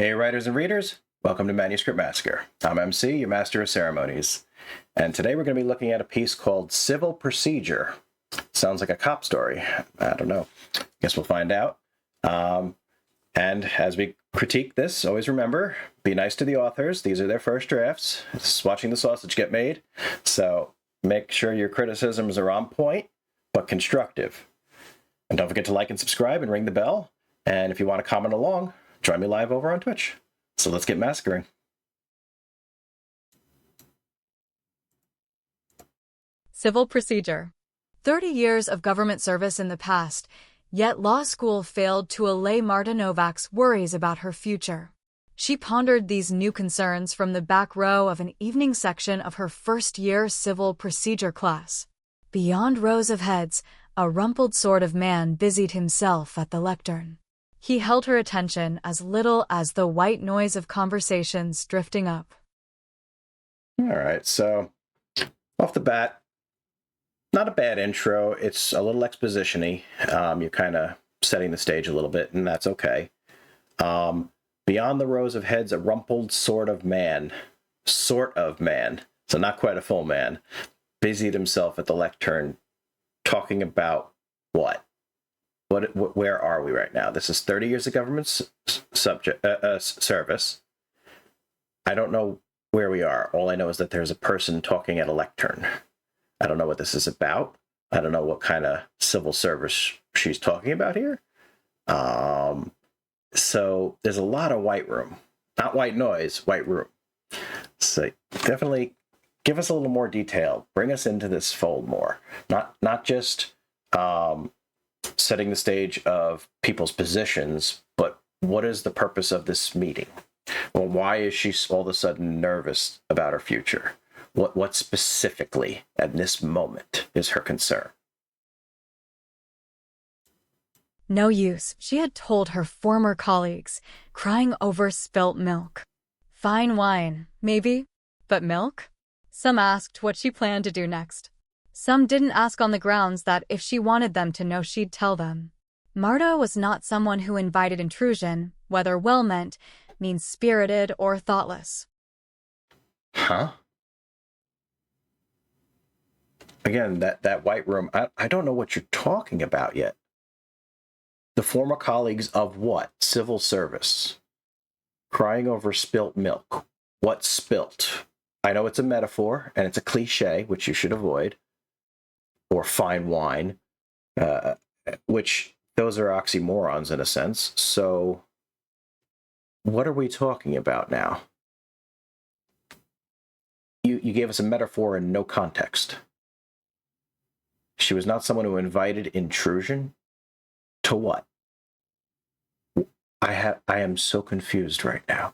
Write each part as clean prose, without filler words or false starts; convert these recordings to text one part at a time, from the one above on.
Hey, writers and readers, welcome to Manuscript Massacre. I'm MC, your Master of Ceremonies, and today we're going to be looking at a piece called Civil Procedure. Sounds like a cop story. I don't know. Guess we'll find out. And as we critique this, always remember, be nice to the authors. These are their first drafts. It's watching the sausage get made. So make sure your criticisms are on point, but constructive. And don't forget to like and subscribe and ring the bell. And if you want to comment along, join me live over on Twitch. So let's get massacring. Civil procedure. 30 years of government service in the past, yet law school failed to allay Marta Novak's worries about her future. She pondered these new concerns from the back row of an evening section of her first-year civil procedure class. Beyond rows of heads, a rumpled sort of man busied himself at the lectern. He held her attention as little as the white noise of conversations drifting up. All right, so off the bat, not a bad intro. It's a little exposition-y. You're kind of setting the stage a little bit, and that's okay. Beyond the rows of heads, a rumpled sort of man, so not quite a full man, busied himself at the lectern talking about what? Where are we right now? This is 30 years of government service. I don't know where we are. All I know is that there's a person talking at a lectern. I don't know what this is about. I don't know what kind of civil service she's talking about here. So there's a lot of white room. Not white noise, white room. So definitely give us a little more detail. Bring us into this fold more. Not just setting the stage of people's positions, but what is the purpose of this meeting? Well, why is she all of a sudden nervous about her future? What specifically at this moment is her concern? No use, she had told her former colleagues, crying over spilt milk. Fine wine, maybe, but milk? Some asked what she planned to do next. Some didn't ask on the grounds that if she wanted them to know, she'd tell them. Marta was not someone who invited intrusion, whether well-meant, mean-spirited, or thoughtless. Huh? Again, that white room, I don't know what you're talking about yet. The former colleagues of what? Civil service. Crying over spilt milk. What spilt? I know it's a metaphor, and it's a cliche, which you should avoid. Or fine wine, which those are oxymorons in a sense. So what are we talking about now? You gave us a metaphor in no context. She was not someone who invited intrusion? To what? I am so confused right now.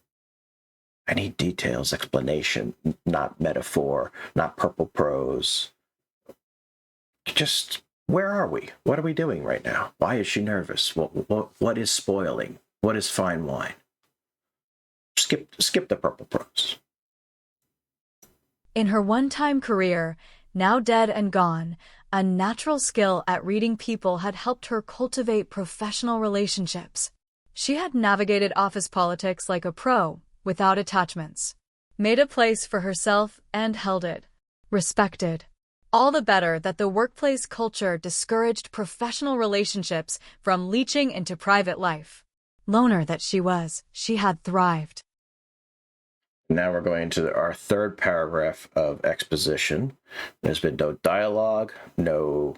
I need details, explanation, not metaphor, not purple prose. Just, where are we? What are we doing right now? Why is she nervous? What is spoiling? What is fine wine? Skip the purple prose. In her one-time career, now dead and gone, a natural skill at reading people had helped her cultivate professional relationships. She had navigated office politics like a pro, without attachments. Made a place for herself and held it. Respected. All the better that the workplace culture discouraged professional relationships from leaching into private life. Loner that she was, she had thrived. Now we're going to our third paragraph of exposition. There's been no dialogue, no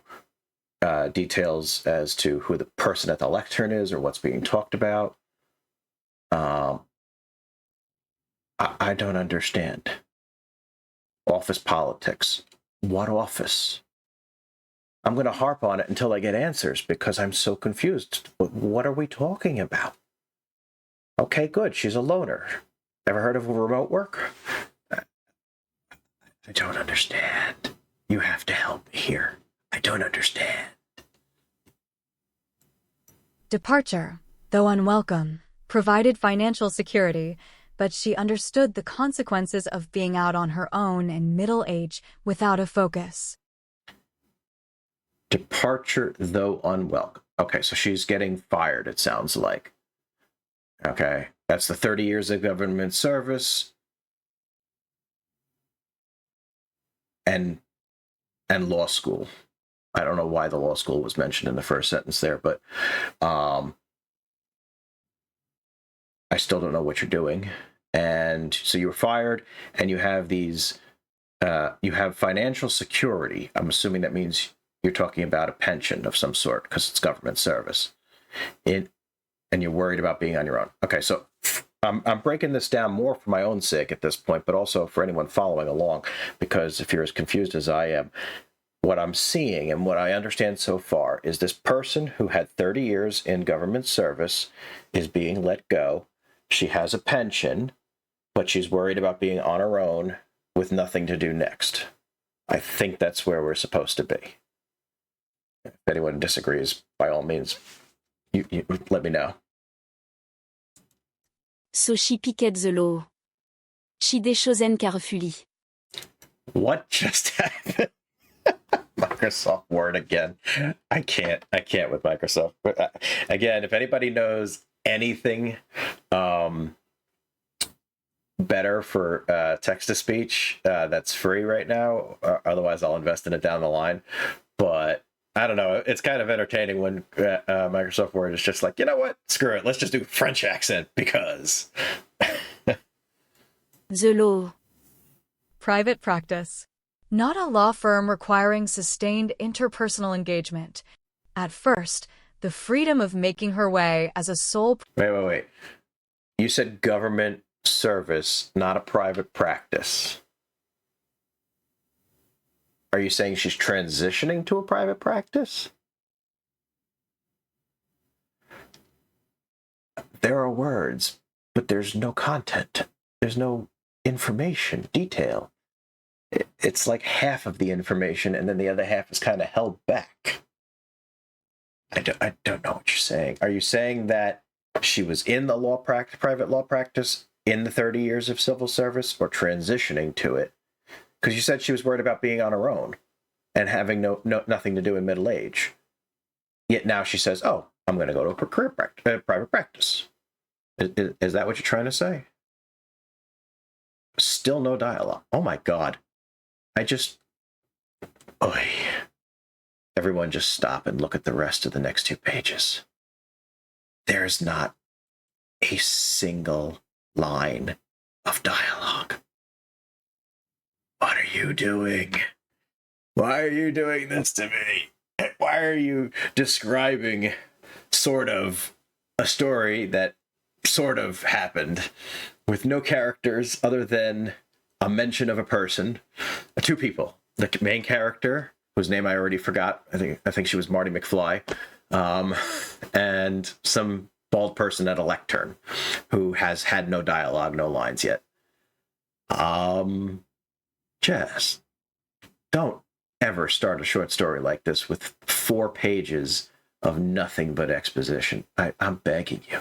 details as to who the person at the lectern is or what's being talked about. I don't understand. Office politics. What office? I'm going to harp on it until I get answers because I'm so confused. What are we talking about? Okay, good. She's a loner. Ever heard of remote work? I don't understand. You have to help me here. I don't understand. Departure, though unwelcome, provided financial security, but she understood the consequences of being out on her own in middle age without a focus. Departure, though unwelcome. Okay, so she's getting fired, it sounds like. Okay. That's the 30 years of government service and law school. I don't know why the law school was mentioned in the first sentence there, but I still don't know what you're doing. And so you were fired, and you have these, you have financial security. I'm assuming that means you're talking about a pension of some sort because it's government service. And you're worried about being on your own. Okay, so I'm breaking this down more for my own sake at this point, but also for anyone following along, because if you're as confused as I am, what I'm seeing and what I understand so far is this person who had 30 years in government service is being let go. She has a pension, but she's worried about being on her own with nothing to do next. I think that's where we're supposed to be. If anyone disagrees, by all means, you let me know. So she piqued the law. She déchosen carefully. What just happened? Microsoft Word again. I can't with Microsoft. But again, if anybody knows anything better for text to speech that's free right now, otherwise I'll invest in it down the line. But I don't know. It's kind of entertaining when Microsoft Word is just like, you know what? Screw it. Let's just do a French accent because. The law. Private practice. Not a law firm requiring sustained interpersonal engagement. At first, the freedom of making her way as a sole... Wait. You said government service, not a private practice. Are you saying she's transitioning to a private practice? There are words, but there's no content. There's no information, detail. It's like half of the information, and then the other half is kind of held back. I don't know what you're saying. Are you saying that she was in the private law practice in the 30 years of civil service, or transitioning to it? Because you said she was worried about being on her own and having nothing to do in middle age. Yet now she says, "Oh, I'm going to go to a private practice." Is that what you're trying to say? Still no dialogue. Oh my God. Oy. Everyone just stop and look at the rest of the next 2 pages. There's not a single line of dialogue. What are you doing? Why are you doing this to me? Why are you describing sort of a story that sort of happened with no characters other than a mention of a person, 2 people, the main character, whose name I already forgot. I think she was Marty McFly, and some bald person at a lectern who has had no dialogue, no lines yet. Jess, don't ever start a short story like this with 4 pages of nothing but exposition. I'm begging you.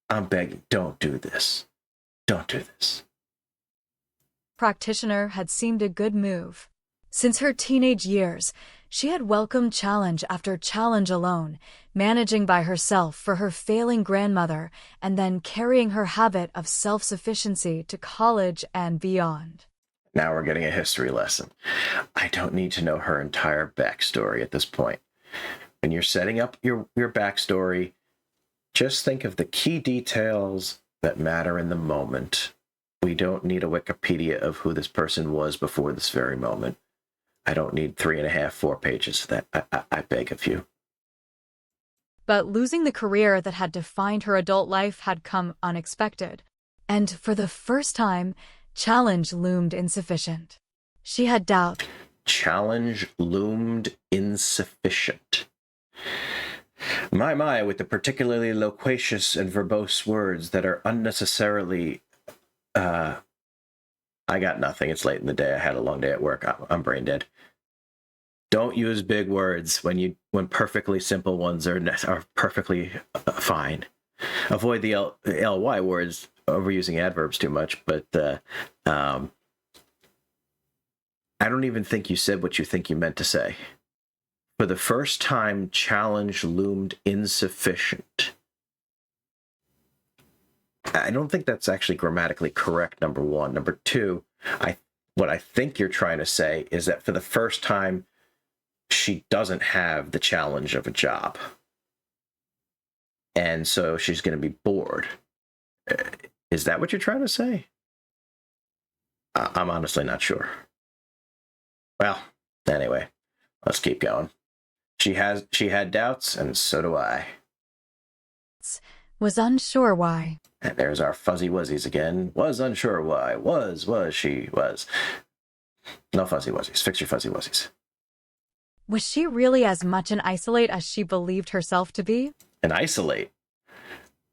I'm begging. Don't do this. Don't do this. Practitioner had seemed a good move. Since her teenage years, she had welcomed challenge after challenge alone, managing by herself for her failing grandmother and then carrying her habit of self-sufficiency to college and beyond. Now we're getting a history lesson. I don't need to know her entire backstory at this point. When you're setting up your backstory, just think of the key details that matter in the moment. We don't need a Wikipedia of who this person was before this very moment. I don't need 3.5, 4 pages of that. I beg of you. But losing the career that had defined her adult life had come unexpected. And for the first time, challenge loomed insufficient. She had doubt. Challenge loomed insufficient. My, with the particularly loquacious and verbose words that are unnecessarily... I got nothing. It's late in the day. I had a long day at work. I'm brain dead. Don't use big words when perfectly simple ones are perfectly fine. Avoid the ly words, overusing adverbs too much. But I don't even think you said what you think you meant to say. For the first time, challenge loomed insufficient. I don't think that's actually grammatically correct, number one. Number two, what I think you're trying to say is that for the first time, she doesn't have the challenge of a job. And so she's going to be bored. Is that what you're trying to say? I'm honestly not sure. Well, anyway, let's keep going. She had doubts, and so do I. Was unsure why. And there's our fuzzy wuzzies again. Was unsure why. Was, she, was. No fuzzy wuzzies. Fix your fuzzy wuzzies. Was she really as much an isolate as she believed herself to be? An isolate?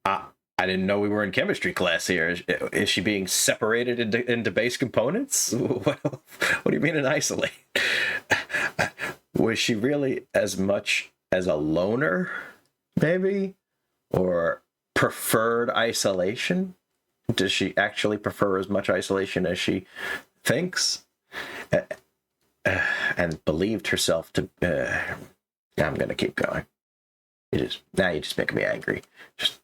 I didn't know we were in chemistry class here. Is she being separated into base components? What do you mean an isolate? Was she really as much as a loner, maybe? Or preferred isolation? Does she actually prefer as much isolation as she thinks? And believed herself to... I'm going to keep going. Now you're just making me angry. Just...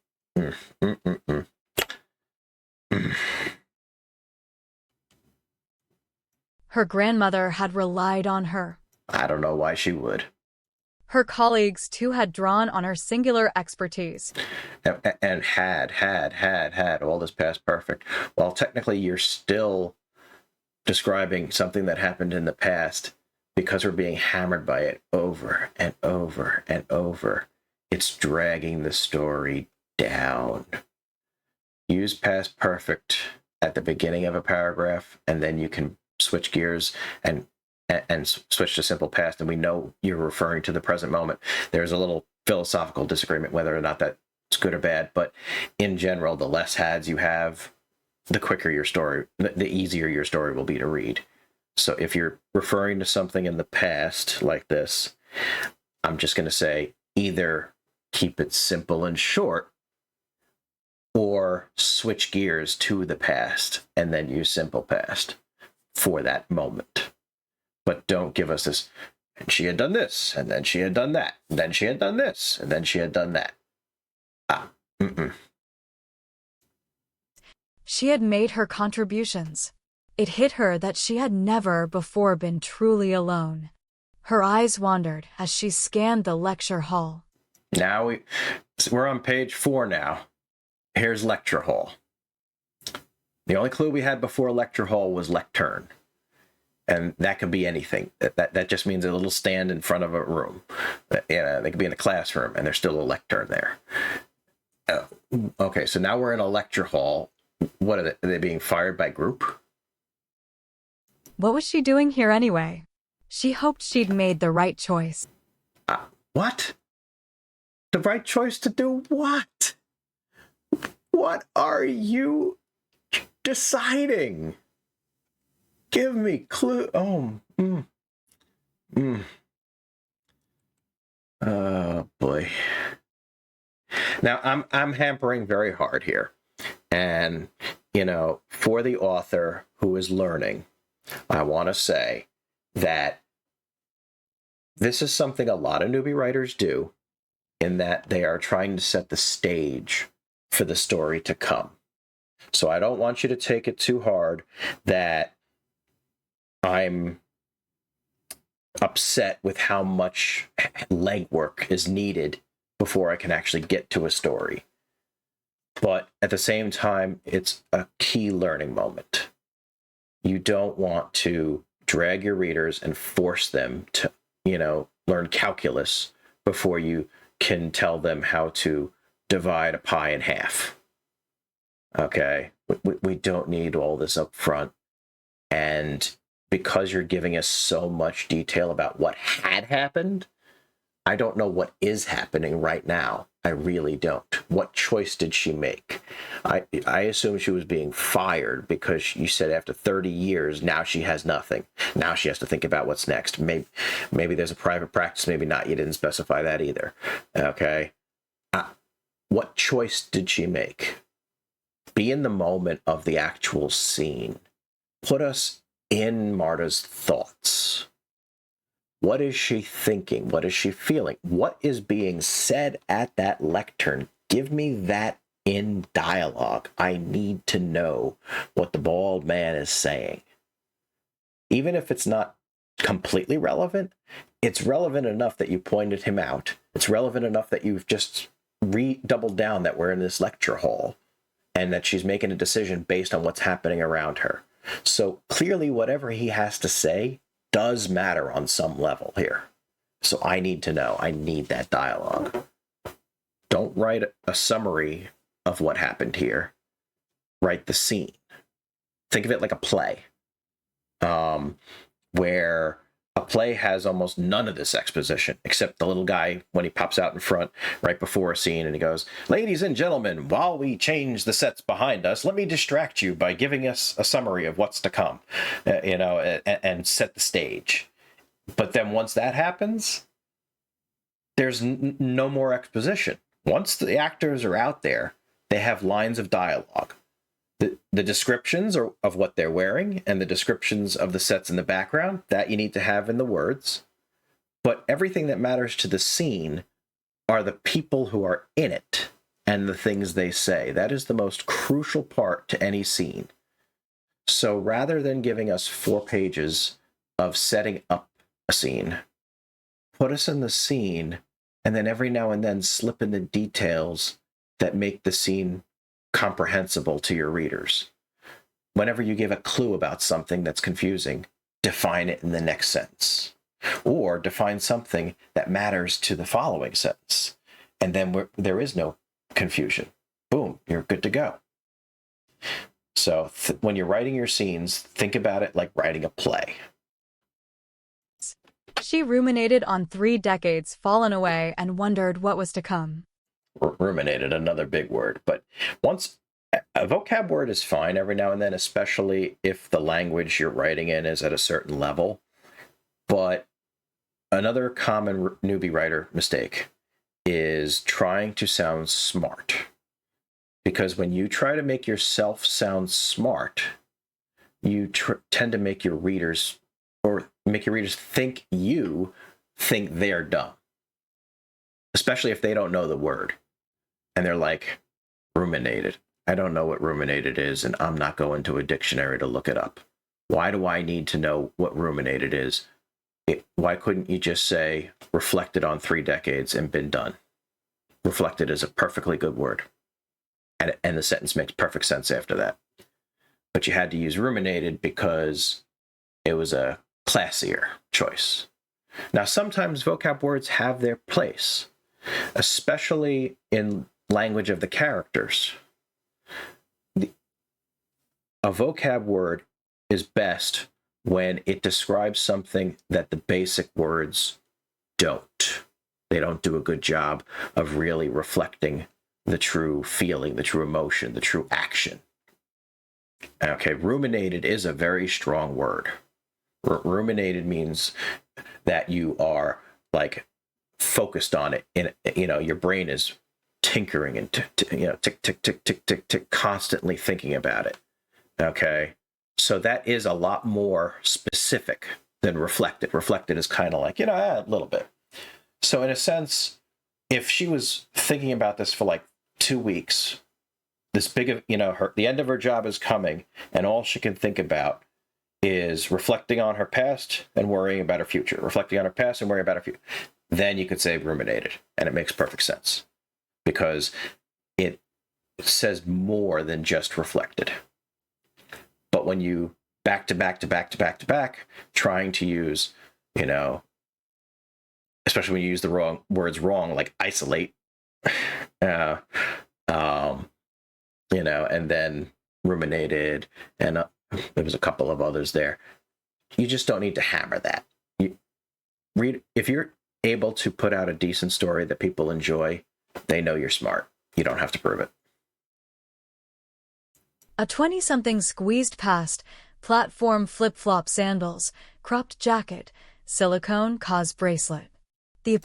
Her grandmother had relied on her. I don't know why she would. Her colleagues, too, had drawn on her singular expertise. And had all this past perfect. Well, technically, you're still describing something that happened in the past because we're being hammered by it over and over and over. It's dragging the story down. Use past perfect at the beginning of a paragraph, and then you can switch gears and switch to simple past, and we know you're referring to the present moment. There's a little philosophical disagreement whether or not that's good or bad, but in general, the less hads you have, the quicker your story, the easier your story will be to read. So if you're referring to something in the past like this, I'm just going to say either keep it simple and short or switch gears to the past and then use simple past for that moment. But don't give us this, and she had done this, and then she had done that, and then she had done this, and then she had done that. She had made her contributions. It hit her that she had never before been truly alone. Her eyes wandered as she scanned the lecture hall. Now we're on page 4 now. Here's lecture hall. The only clue we had before lecture hall was lectern. And that could be anything. That just means a little stand in front of a room. They could be in a classroom, and there's still a lectern there. Okay, so now we're in a lecture hall. What are they being fired by group? What was she doing here anyway? She hoped she'd made the right choice. What? The right choice to do what? What are you deciding? Give me clue. Oh, Oh boy. Now I'm hampering very hard here, and for the author who is learning, I want to say that this is something a lot of newbie writers do, in that they are trying to set the stage for the story to come. So I don't want you to take it too hard that I'm upset with how much legwork is needed before I can actually get to a story. But at the same time, it's a key learning moment. You don't want to drag your readers and force them to, learn calculus before you can tell them how to divide a pie in half. Okay? We don't need all this up front. And because you're giving us so much detail about what had happened, I don't know what is happening right now. I really don't. What choice did she make? I assume she was being fired because you said after 30 years, now she has nothing. Now she has to think about what's next. Maybe there's a private practice, maybe not. You didn't specify that either. Okay? What choice did she make? Be in the moment of the actual scene. Put us in Marta's thoughts. What is she thinking? What is she feeling? What is being said at that lectern? Give me that in dialogue. I need to know what the bald man is saying. Even if it's not completely relevant, it's relevant enough that you pointed him out. It's relevant enough that you've just doubled down that we're in this lecture hall and that she's making a decision based on what's happening around her. So clearly, whatever he has to say does matter on some level here. So I need to know. I need that dialogue. Don't write a summary of what happened here. Write the scene. Think of it like a play, where a play has almost none of this exposition, except the little guy when he pops out in front right before a scene and he goes, "Ladies and gentlemen, while we change the sets behind us, let me distract you by giving us a summary of what's to come," and set the stage. But then once that happens, there's no more exposition. Once the actors are out there, they have lines of dialogue. The descriptions of what they're wearing and the descriptions of the sets in the background, that you need to have in the words. But everything that matters to the scene are the people who are in it and the things they say. That is the most crucial part to any scene. So rather than giving us 4 pages of setting up a scene, put us in the scene and then every now and then slip in the details that make the scene comprehensible to your readers. Whenever you give a clue about something that's confusing, define it in the next sentence. Or define something that matters to the following sentence. And then there is no confusion. Boom, you're good to go. So when you're writing your scenes, think about it like writing a play. She ruminated on 3 decades fallen away and wondered what was to come. Ruminated, another big word. But once a vocab word is fine every now and then, especially if the language you're writing in is at a certain level. But another common newbie writer mistake is trying to sound smart. Because when you try to make yourself sound smart, you tend to make your readers think you think they're dumb. Especially if they don't know the word. And they're like, ruminated. I don't know what ruminated is, and I'm not going to a dictionary to look it up. Why do I need to know what ruminated is? Why couldn't you just say reflected on 3 decades and been done? Reflected is a perfectly good word. And the sentence makes perfect sense after that. But you had to use ruminated because it was a classier choice. Now, sometimes vocab words have their place, especially in language of the characters. A vocab word is best when it describes something that the basic words don't. They don't do a good job of really reflecting the true feeling, the true emotion, the true action. Okay, ruminated is a very strong word. Ruminated means that you are like focused on it, and your brain is tinkering and tick tick tick tick tick tick, constantly thinking about it. Okay, so that is a lot more specific than reflected. Reflected is kind of like a little bit. So in a sense, if she was thinking about this for like 2 weeks, this big of the end of her job is coming, and all she can think about is reflecting on her past and worrying about her future. Reflecting on her past and worrying about her future. Then you could say ruminated, and it makes perfect sense because it says more than just reflected. But when you back to back to back to back to back, trying to use, especially when you use the wrong words like isolate, and then ruminated, and there was a couple of others there. You just don't need to hammer that. If you're able to put out a decent story that people enjoy, they know you're smart. You don't have to prove it. A 20-something squeezed past platform flip-flop sandals, cropped jacket, silicone cause bracelet. The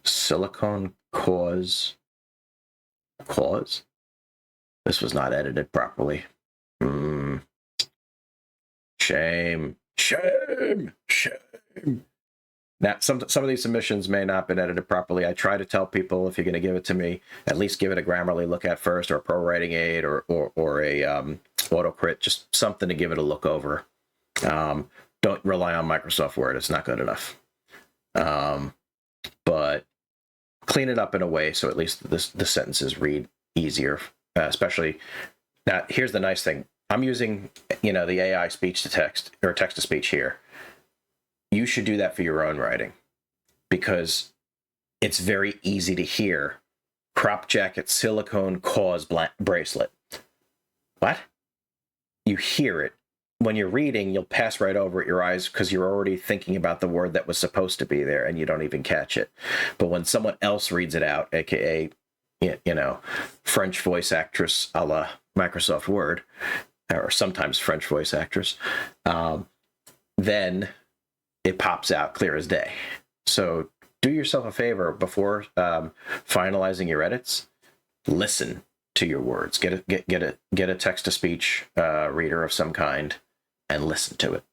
Silicone cause? This was not edited properly. Shame. Now, some of these submissions may not have been edited properly. I try to tell people, if you're going to give it to me, at least give it a Grammarly look at first, or a pro writing aid, or a autocrit, just something to give it a look over. Don't rely on Microsoft Word; it's not good enough. But clean it up in a way so at least the sentences read easier. Especially now, here's the nice thing: I'm using the AI speech to text or text to speech here. You should do that for your own writing, because it's very easy to hear. Crop jacket, silicone cause bracelet. What? You hear it. When you're reading, you'll pass right over it your eyes because you're already thinking about the word that was supposed to be there and you don't even catch it. But when someone else reads it out, aka, French voice actress a la Microsoft Word, or sometimes French voice actress, then it pops out clear as day. So do yourself a favor before finalizing your edits. Listen to your words. Get a text-to-speech reader of some kind and listen to it.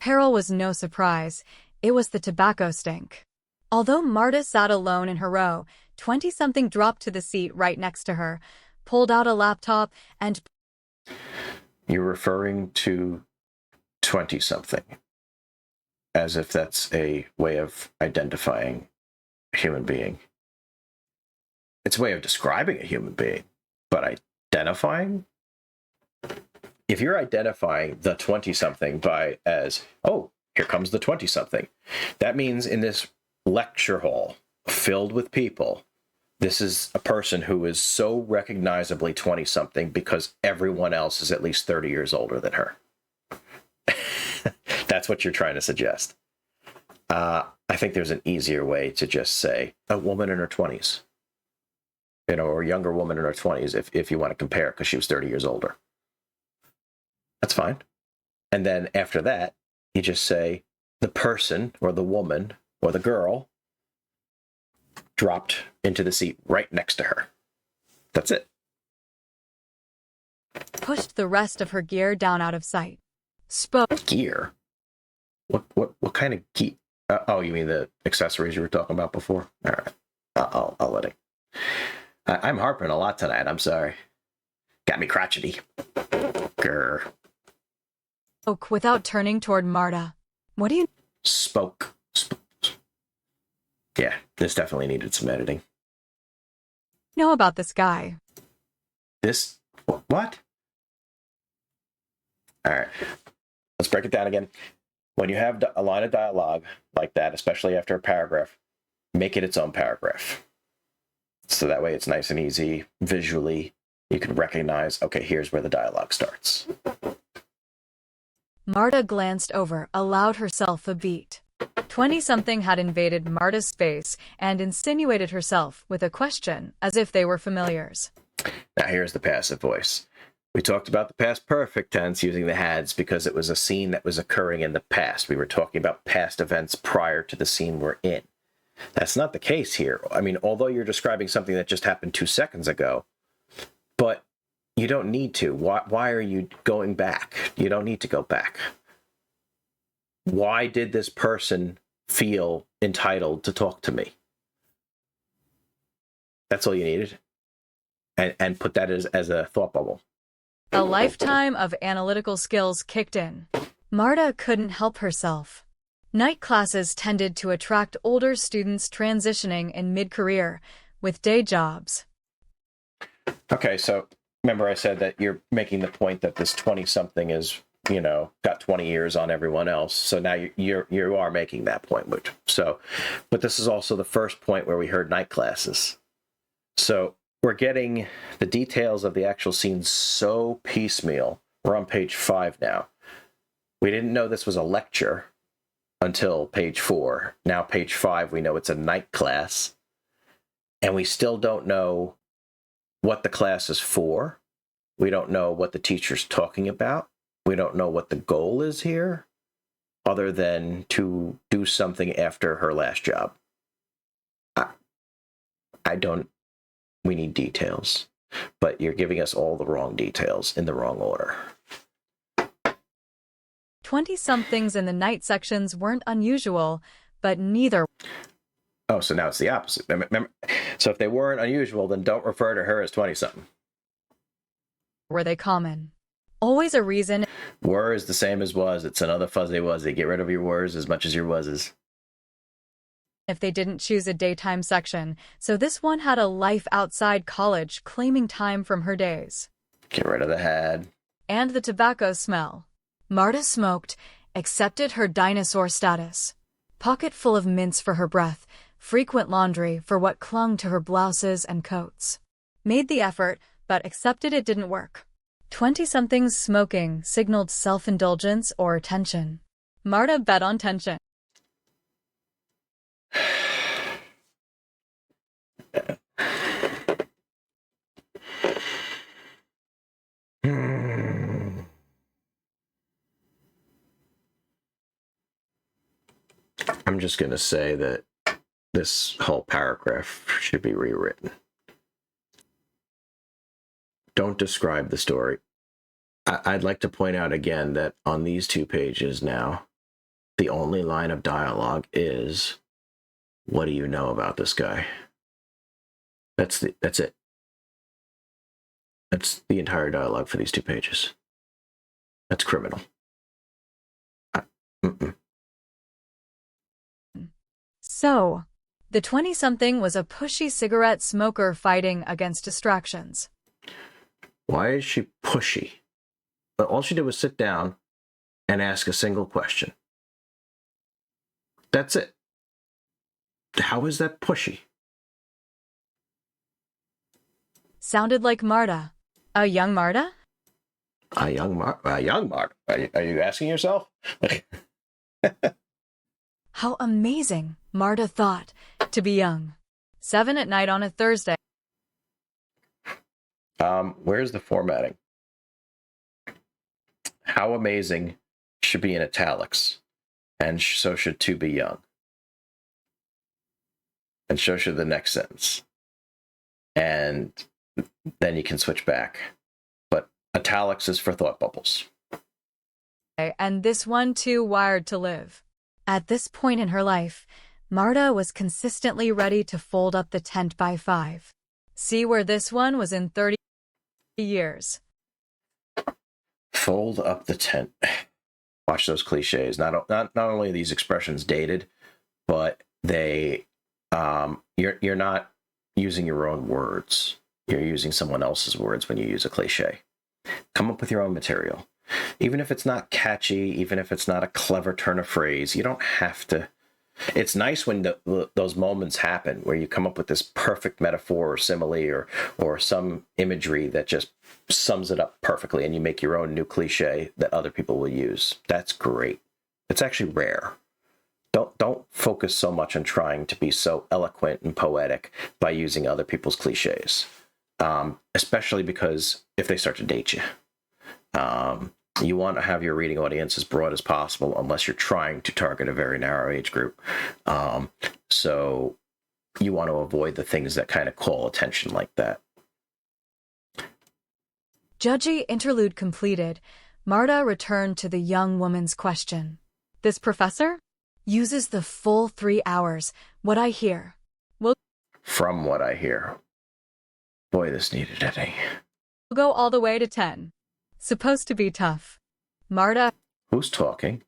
Peril was no surprise. It was the tobacco stink. Although Marta sat alone in her row, 20-something dropped to the seat right next to her, pulled out a laptop, and... You're referring to 20-something as if that's a way of identifying a human being. It's a way of describing a human being, but identifying? If you're identifying the 20-something as, oh, here comes the 20-something, that means in this lecture hall filled with people, this is a person who is so recognizably 20-something because everyone else is at least 30 years older than her. That's what you're trying to suggest. I think there's an easier way to just say a woman in her 20s. Or a younger woman in her 20s, if you want to compare, because she was 30 years older. That's fine. And then after that, you just say the person or the woman or the girl dropped into the seat right next to her. That's it. pushed the rest of her gear down out of sight. Spoke. Gear? What kind of gear? Oh, you mean the accessories you were talking about before? All right. I'll let it. I'm harping a lot tonight. I'm sorry. Got me crotchety. Grr. Spoke without turning toward Marta. What do you... Spoke. Yeah, this definitely needed some editing. know about this guy? This... What? All right. Let's break it down again. When you have a line of dialogue like that, especially after a paragraph, make it its own paragraph. So that way it's nice and easy visually. You can recognize, okay, here's where the dialogue starts. Marta glanced over, allowed herself a beat. 20-something had invaded Marta's space and insinuated herself with a question, as if they were familiars. Now here's the passive voice. We talked about the past perfect tense using the hads because it was a scene that was occurring in the past. We were talking about past events prior to the scene we're in. That's not the case here. I mean, although you're describing something that just happened 2 seconds ago, but you don't need to. Why are you going back? You don't need to go back. Why did this person feel entitled to talk to me? That's all you needed. And put that as a thought bubble. A lifetime of analytical skills kicked in. Marta couldn't help herself. Night classes tended to attract older students transitioning in mid-career with day jobs. Okay, so remember I said that you're making the point that this 20-something is, got 20 years on everyone else. So now you are making that point. But this is also the first point where we heard night classes. So we're getting the details of the actual scene so piecemeal. We're on page 5 now. We didn't know this was a lecture until page 4. Now page 5, we know it's a night class. And we still don't know what the class is for. We don't know what the teacher's talking about. We don't know what the goal is here, other than to do something after her last job. We need details, but you're giving us all the wrong details in the wrong order. 20-somethings in the night sections weren't unusual, but neither Oh, so now it's the opposite. So if they weren't unusual, then don't refer to her as 20-something. were they common. Always a reason Were is the same as was. It's another fuzzy wuzzy. Get rid of your wers as much as your wuzzes. if they didn't choose a daytime section, so this one had a life outside college claiming time from her days. Get rid of the had. And the tobacco smell. Marta smoked, accepted her dinosaur status. Pocket full of mints for her breath, frequent laundry for what clung to her blouses and coats. Made the effort, but accepted it didn't work. 20-somethings smoking signaled self-indulgence or tension. Marta bet on tension. I'm just going to say that this whole paragraph should be rewritten. Don't describe the story. I'd like to point out again that on these 2 pages now, the only line of dialogue is, what do you know about this guy? That's it. That's the entire dialogue for these 2 pages. That's criminal. So, the 20-something was a pushy cigarette smoker fighting against distractions. Why is she pushy? But all she did was sit down and ask a single question. That's it. How is that pushy? Sounded like Marta. A young Marta? A young Marta. Are you asking yourself? How amazing, Marta thought, to be young. 7 at night on a Thursday. Where's the formatting? How amazing should be in italics, and so should to be young. And so should the next sentence. And then you can switch back. But italics is for thought bubbles. And this one too wired to live. At this point in her life, Marta was consistently ready to fold up the tent by 5. See where this one was in 30 years. Fold up the tent. Watch those cliches. Not only are these expressions dated, but they you're not using your own words. You're using someone else's words when you use a cliche. Come up with your own material. Even if it's not catchy, even if it's not a clever turn of phrase, you don't have to. It's nice when those moments happen where you come up with this perfect metaphor or simile or some imagery that just sums it up perfectly, and you make your own new cliche that other people will use. That's great. It's actually rare. Don't focus so much on trying to be so eloquent and poetic by using other people's cliches, especially because if they start to date you. You want to have your reading audience as broad as possible, unless you're trying to target a very narrow age group. So you want to avoid the things that kind of call attention like that. Judgy interlude completed, Marta returned to the young woman's question. This professor uses the full 3 hours, what I hear. From what I hear. Boy, this needed editing. We'll go all the way to 10. Supposed to be tough. Marta. Who's talking?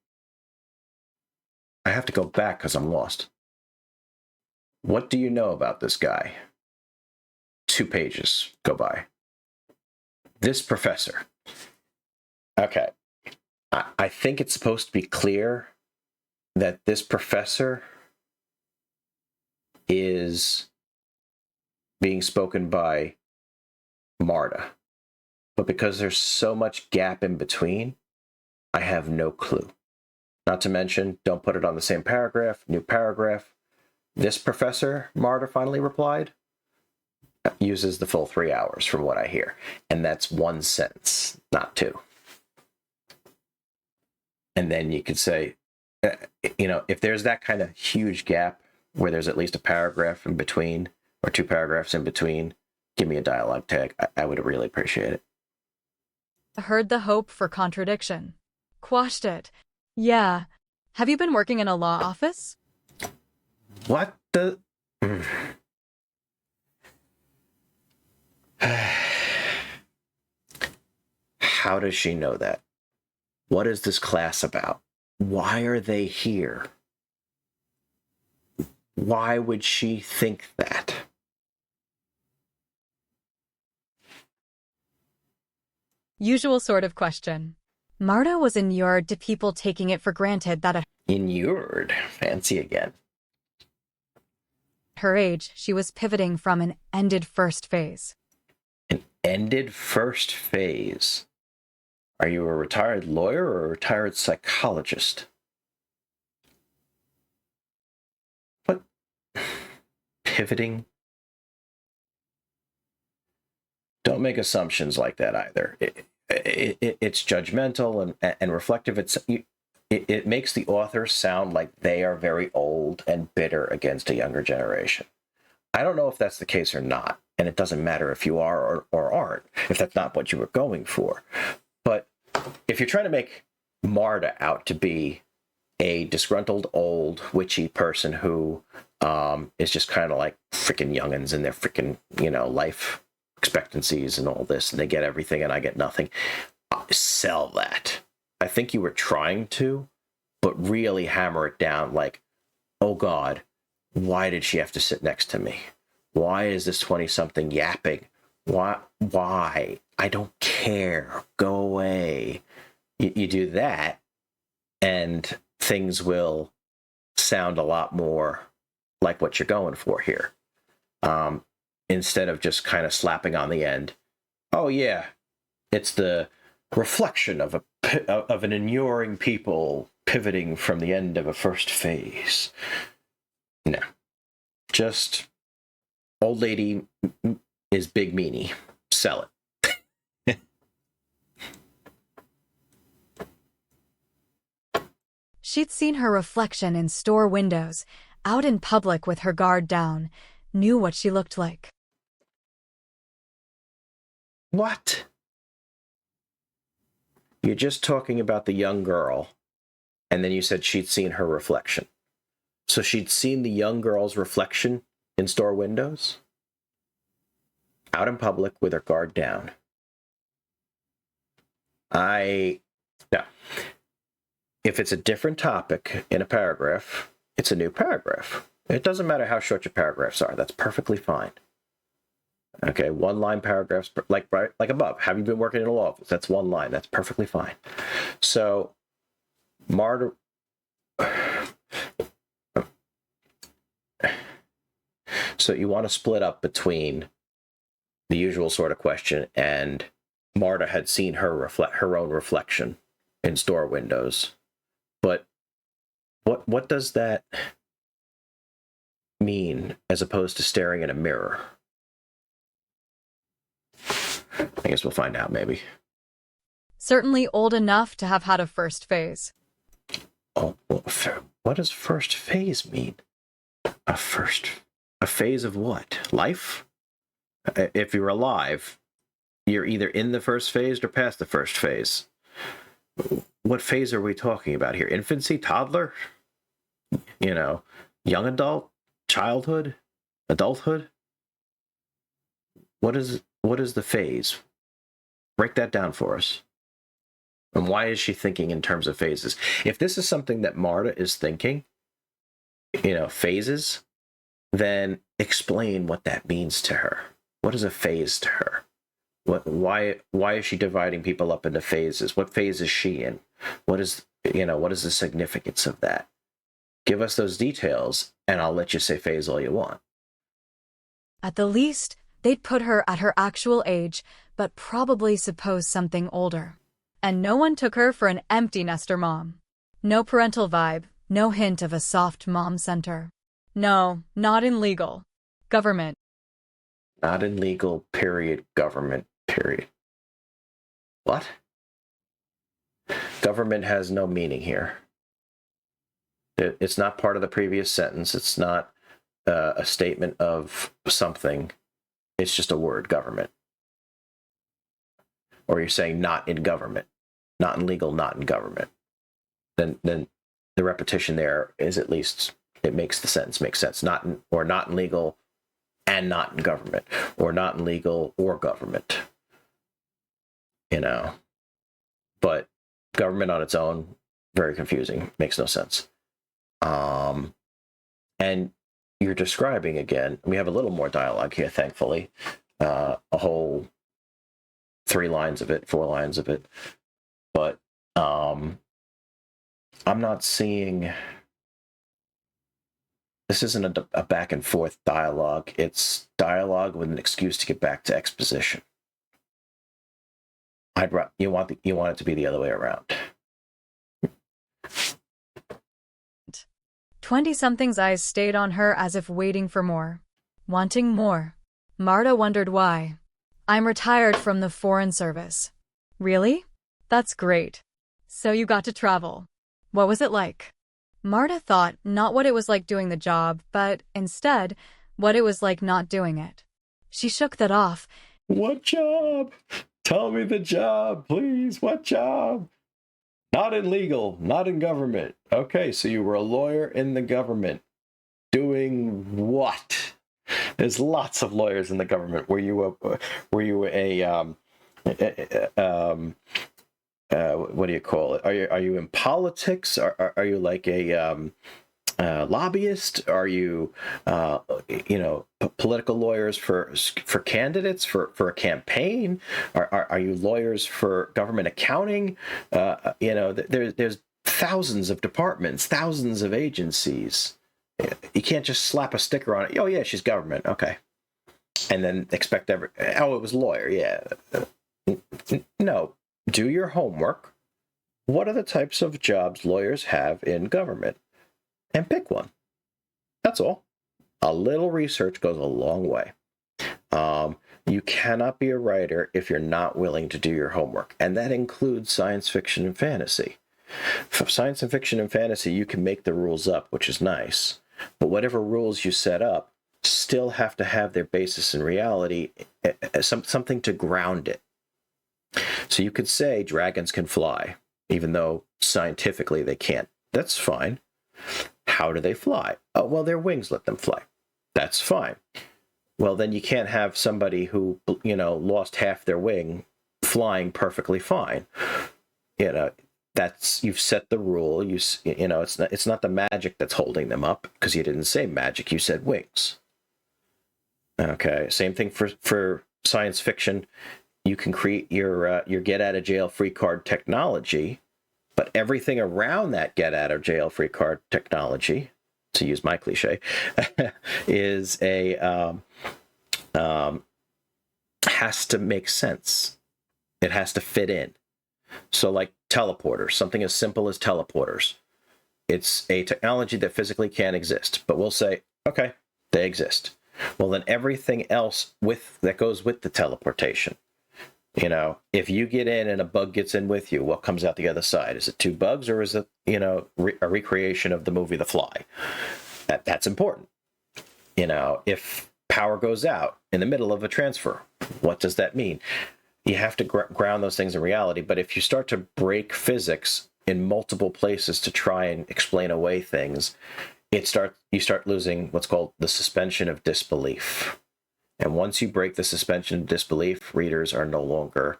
I have to go back because I'm lost. What do you know about this guy? 2 pages go by. This professor. Okay. I think it's supposed to be clear that this professor is being spoken by Marta. But because there's so much gap in between, I have no clue. Not to mention, don't put it on the same paragraph, new paragraph. This professor, Marta finally replied, uses the full 3 hours from what I hear. And that's 1 sentence, not 2. And then you could say, if there's that kind of huge gap where there's at least a paragraph in between or 2 paragraphs in between, give me a dialogue tag. I would really appreciate it. Heard the hope for contradiction. Quashed it. Yeah. Have you been working in a law office? What the? How does she know that? What is this class about? Why are they here? Why would she think that? Usual sort of question. Marta was inured to people taking it for granted that at Inured. Fancy again. her age, she was pivoting from an ended first phase. An ended first phase. Are you a retired lawyer or a retired psychologist? What? Pivoting? Don't make assumptions like that either. It's judgmental and reflective. It makes the author sound like they are very old and bitter against a younger generation. I don't know if that's the case or not, and it doesn't matter if you are or aren't, if that's not what you were going for. But if you're trying to make Marta out to be a disgruntled, old, witchy person who is just kind of like freaking youngins in their freaking, life expectancies and all this, and they get everything and I get nothing, sell that. I think you were trying to, but really hammer it down like, oh God, why did she have to sit next to me? Why is this 20-something yapping? Why? I don't care. Go away. You do that, and things will sound a lot more like what you're going for here. Instead of just kind of slapping on the end, oh yeah, it's the reflection of an inuring people pivoting from the end of a first phase. No, just old lady is big meanie. Sell it. She'd seen her reflection in store windows, out in public with her guard down, knew what she looked like. What? You're just talking about the young girl, and then you said she'd seen her reflection. So she'd seen the young girl's reflection in store windows? Out in public with her guard down. Now, if it's a different topic in a paragraph, it's a new paragraph. It doesn't matter how short your paragraphs are. That's perfectly fine. Okay, one-line paragraphs, like above. Have you been working in a law office? That's one line. That's perfectly fine. So, Marta... So you want to split up between the usual sort of question and Marta had seen her own reflection in store windows. But what does that mean as opposed to staring in a mirror? I guess we'll find out, maybe. Certainly old enough to have had a first phase. Oh, what does first phase mean? A phase of what? Life? If you're alive, you're either in the first phase or past the first phase. What phase are we talking about here? Infancy? Toddler? Young adult? Childhood? Adulthood? What is the phase? Break that down for us. And why is she thinking in terms of phases? If this is something that Marta is thinking, phases, then explain what that means to her. What is a phase to her? Why is she dividing people up into phases? What phase is she in? What is the significance of that? Give us those details, and I'll let you say phase all you want. At the least, they'd put her at her actual age, but probably suppose something older. And no one took her for an empty nester mom. No parental vibe, no hint of a soft mom center. No, not in legal. Government. Not in legal, period, government, period. What? Government has no meaning here. It's not part of the previous sentence. It's not a statement of something. It's just a word, government. Or you're saying not in government. Not in legal, not in government. then the repetition there is at least it makes sense. Not in legal and not in government, or not in legal or government. But government on its own, very confusing, makes no sense. And you're describing again. We have a little more dialogue here, thankfully. A whole 4 lines of it, but I'm not seeing. This isn't a back and forth dialogue. It's dialogue with an excuse to get back to exposition. You want it to be the other way around. 20-something's eyes stayed on her as if waiting for more. Wanting more. Marta wondered why. I'm retired from the Foreign Service. Really? That's great. So you got to travel. What was it like? Marta thought not what it was like doing the job, but instead, what it was like not doing it. She shook that off. What job? Tell me the job, please. What job? Not in legal, not in government. Okay, so you were a lawyer in the government. Doing what? There's lots of lawyers in the government. Were you a what do you call it? Are you in politics? Are you like a lobbyist? Are you political lawyers for candidates for a campaign? Are you lawyers for government accounting? There's thousands of departments, thousands of agencies. You can't just slap a sticker on it. Oh yeah, she's government. Okay, and then expect it was lawyer. Yeah, no. Do your homework. What are the types of jobs lawyers have in government? And pick one. That's all. A little research goes a long way. You cannot be a writer if you're not willing to do your homework. And that includes science fiction and fantasy. For science and fiction and fantasy, you can make the rules up, which is nice. But whatever rules you set up still have to have their basis in reality, something to ground it. So you could say dragons can fly, even though scientifically they can't. That's fine. How do they fly? Oh, well, their wings let them fly. That's fine. Well, then you can't have somebody who, lost half their wing flying perfectly fine. You've set the rule. It's not the magic that's holding them up, because you didn't say magic. You said wings. Okay. Same thing for science fiction. You can create your get out of jail free card technology, but everything around that get out of jail free card technology, to use my cliche, is has to make sense. It has to fit in. So like teleporters, something as simple as teleporters. It's a technology that physically can't exist, but we'll say, okay, they exist. Well, then everything else that goes with the teleportation. If you get in and a bug gets in with you, what comes out the other side? Is it 2 bugs, or is it, a recreation of the movie The Fly? That's important. If power goes out in the middle of a transfer, what does that mean? You have to ground those things in reality. But if you start to break physics in multiple places to try and explain away things, you start losing what's called the suspension of disbelief. And once you break the suspension of disbelief, readers are no longer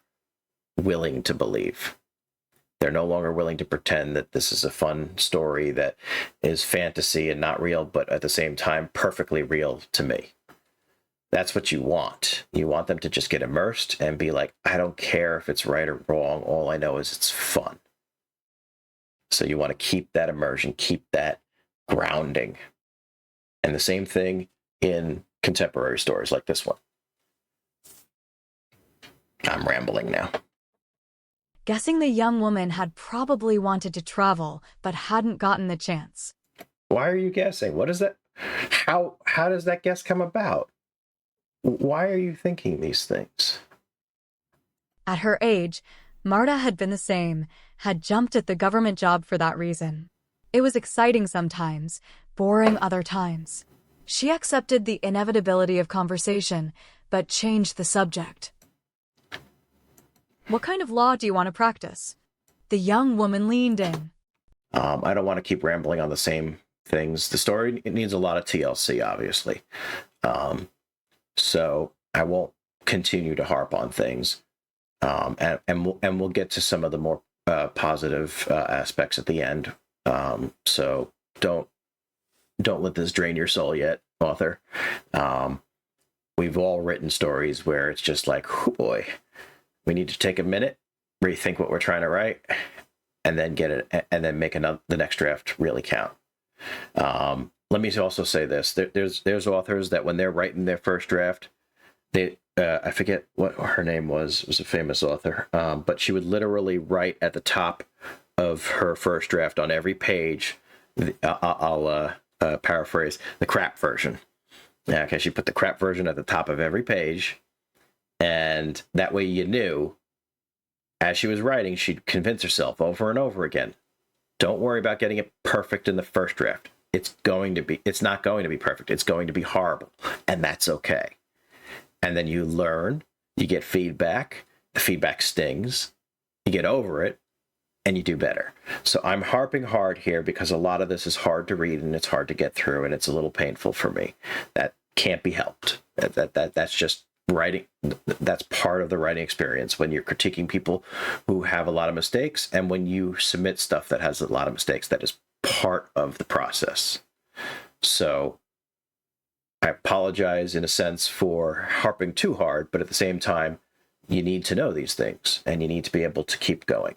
willing to believe. They're no longer willing to pretend that this is a fun story that is fantasy and not real, but at the same time, perfectly real to me. That's what you want. You want them to just get immersed and be like, I don't care if it's right or wrong. All I know is it's fun. So you want to keep that immersion, keep that grounding. And the same thing in contemporary stories like this one. I'm rambling now. Guessing the young woman had probably wanted to travel, but hadn't gotten the chance. Why are you guessing? What is that? How does that guess come about? Why are you thinking these things? At her age, Marta had been the same, had jumped at the government job for that reason. It was exciting sometimes, boring other times. She accepted the inevitability of conversation, but changed the subject. What kind of law do you want to practice? The young woman leaned in. I don't want to keep rambling on the same things. The story, it needs a lot of TLC, obviously. So I won't continue to harp on things. And we'll get to some of the more positive aspects at the end. So don't let this drain your soul yet, author. We've all written stories where it's just like, oh boy, we need to take a minute, rethink what we're trying to write, and then get it, and then make the next draft really count. Let me also say this: there's authors that when they're writing their first draft, they I forget what her name was. It was a famous author, but she would literally write at the top of her first draft on every page. I'll paraphrase the crap version. Yeah, okay, she put the crap version at the top of every page, and that way you knew as she was writing, she'd convince herself over and over again, don't worry about getting it perfect in the first draft. It's not going to be perfect. It's going to be horrible, and that's okay. And then you learn, you get feedback, the feedback stings, you get over it, and you do better. So I'm harping hard here because a lot of this is hard to read and it's hard to get through, and it's a little painful for me. That can't be helped. That's just writing. That's part of the writing experience when you're critiquing people who have a lot of mistakes, and when you submit stuff that has a lot of mistakes. That is part of the process. So I apologize in a sense for harping too hard, but at the same time, you need to know these things and you need to be able to keep going.